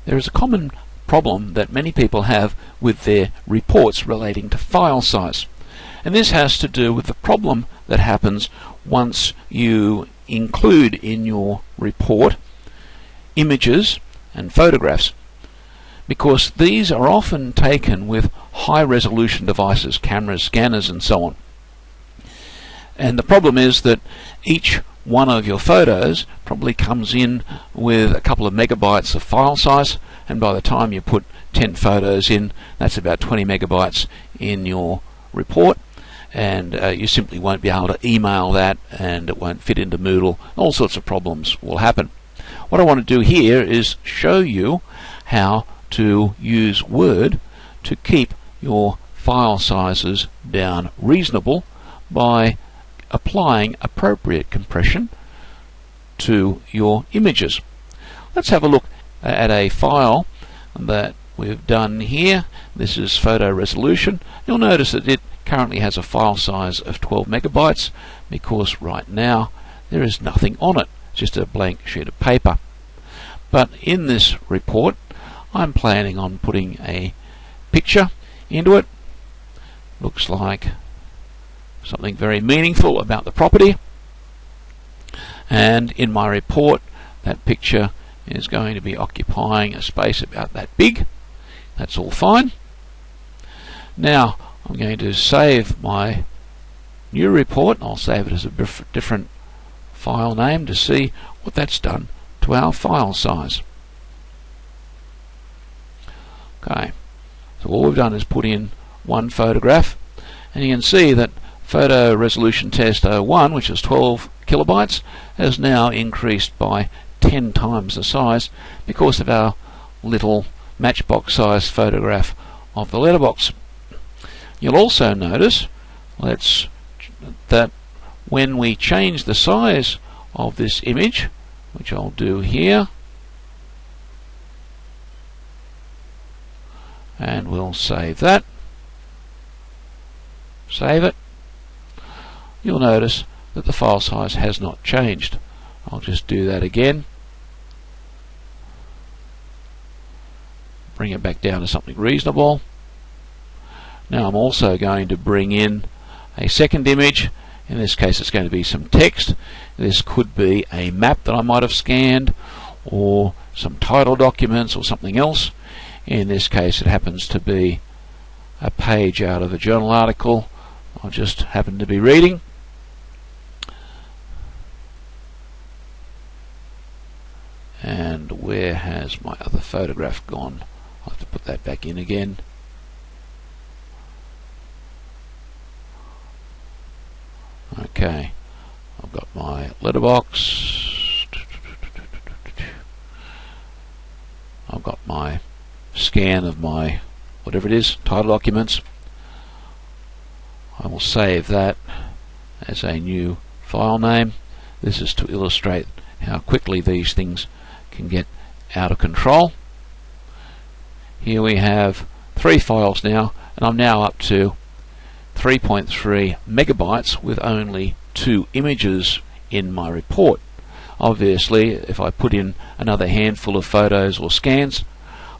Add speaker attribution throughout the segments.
Speaker 1: there is a common problem that many people have with their reports relating to file size. And this has to do with the problem that happens once you include in your report images and photographs, because these are often taken with high resolution devices, cameras, scanners and so on. And the problem is that each one of your photos probably comes in with a couple of megabytes of file size, and by the time you put 10 photos in, that's about 20 megabytes in your report, and you simply won't be able to email that, and it won't fit into Moodle. All sorts of problems will happen. What I want to do here is show you how to use Word to keep your file sizes down reasonable by applying appropriate compression to your images. Let's have a look at a file that we've done here. This is photo resolution. You'll notice that it currently has a file size of 12 megabytes because right now there is nothing on it, just a blank sheet of paper. But in this report I'm planning on putting a picture into it. Looks like something very meaningful about the property, and in my report that picture is going to be occupying a space about that big. That's all fine. Now I'm going to save my new report. I'll save it as a different file name to see what that's done to our file size. Okay, so all we've done is put in one photograph, and you can see that Photo Resolution Test 01, which is 12 kilobytes, has now increased by 10 times the size because of our little matchbox sized photograph of the letterbox. You'll also notice that when we change the size of this image, which I'll do here, and we'll save that, save it, you'll notice that the file size has not changed. I'll just do that again, bring it back down to something reasonable. Now I'm also going to bring in a second image. In this case it's going to be some text. This could be a map that I might have scanned, or some title documents or something else. In this case it happens to be a page out of a journal article I just happen to be reading. And where has my other photograph gone? I'll have to put that back in again. Okay, I've got my letterbox, I've got my scan of my whatever it is, title documents. I will save that as a new file name. This is to illustrate how quickly these things can get out of control. Here we have 3 files now, and I'm now up to 3.3 megabytes with only 2 images in my report. Obviously, if I put in another handful of photos or scans,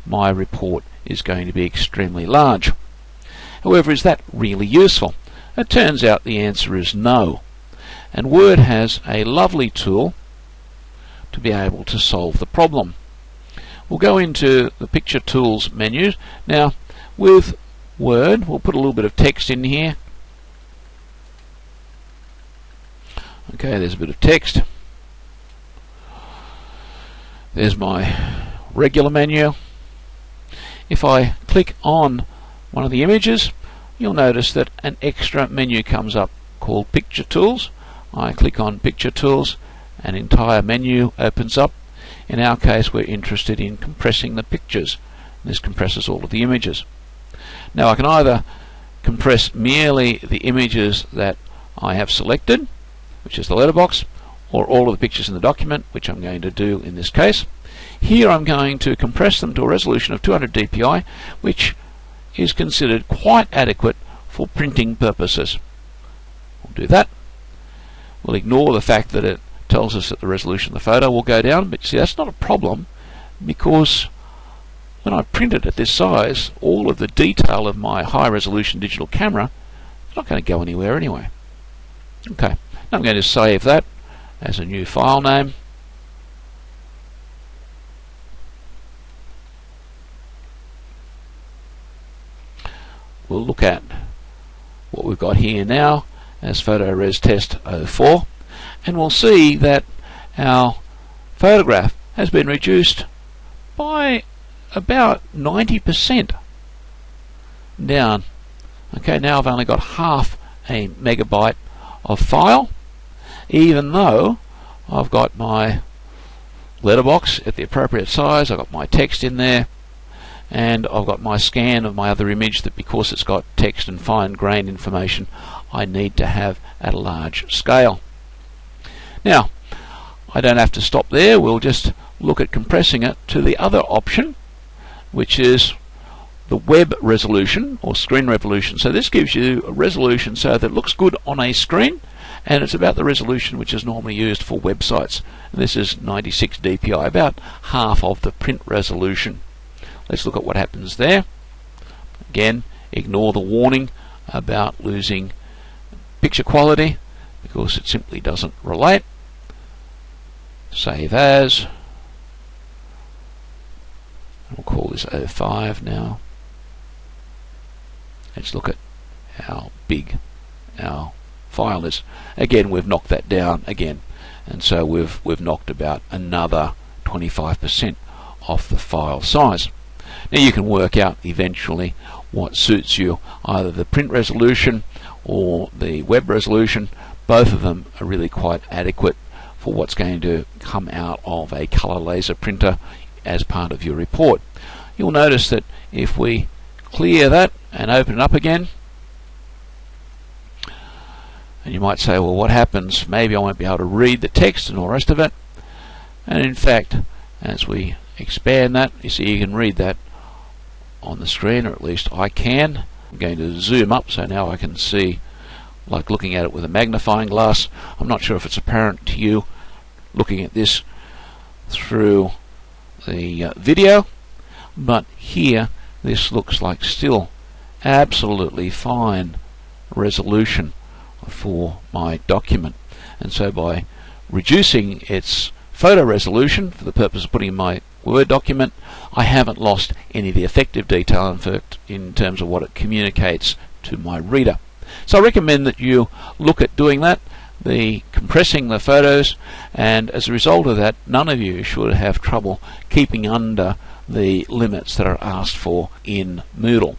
Speaker 1: my report is going to be extremely large. However, is that really useful? It turns out the answer is no. And Word has a lovely tool to be able to solve the problem. We'll go into the Picture Tools menu. Now, with Word, we'll put a little bit of text in here. Okay, there's a bit of text. There's my regular menu. If I click on one of the images, you'll notice that an extra menu comes up called Picture Tools. I click on Picture Tools, an entire menu opens up. In our case, we're interested in compressing the pictures. This compresses all of the images. Now I can either compress merely the images that I have selected, which is the letterbox, or all of the pictures in the document, which I'm going to do in this case. Here I'm going to compress them to a resolution of 200 dpi, which is considered quite adequate for printing purposes. We'll do that. We'll ignore the fact that it tells us that the resolution of the photo will go down, but see, that's not a problem because when I print it at this size, all of the detail of my high resolution digital camera is not going to go anywhere anyway. Okay, now I'm going to save that as a new file name. We'll look at what we've got here now as PhotoRes Test 04, and we'll see that our photograph has been reduced by about 90% down. Okay, now I've only got half a megabyte of file, even though I've got my letterbox at the appropriate size, I've got my text in there, and I've got my scan of my other image that, because it's got text and fine grained information, I need to have at a large scale. Now, I don't have to stop there. We'll just look at compressing it to the other option, which is the web resolution or screen resolution. So this gives you a resolution so that it looks good on a screen, and it's about the resolution which is normally used for websites. And this is 96 dpi, about half of the print resolution. Let's look at what happens there. Again, ignore the warning about losing picture quality because it simply doesn't relate. Save as. We'll call this 05 now. Let's look at how big our file is. Again, we've knocked that down again, and so we've knocked about another 25% off the file size. Now you can work out eventually what suits you, either the print resolution or the web resolution. Both of them are really quite adequate for what's going to come out of a color laser printer as part of your report. You'll notice that if we clear that and open it up again, and you might say, well, what happens? Maybe I won't be able to read the text and all the rest of it. And in fact, as we expand that, you see you can read that on the screen, or at least I can. I'm going to zoom up so now I can see, like looking at it with a magnifying glass. I'm not sure if it's apparent to you looking at this through the video, but here this looks like still absolutely fine resolution for my document. And so by reducing its photo resolution for the purpose of putting in my Word document, I haven't lost any of the effective detail, in fact, in terms of what it communicates to my reader. So I recommend that you look at doing that, compressing the photos, and as a result of that, none of you should have trouble keeping under the limits that are asked for in Moodle.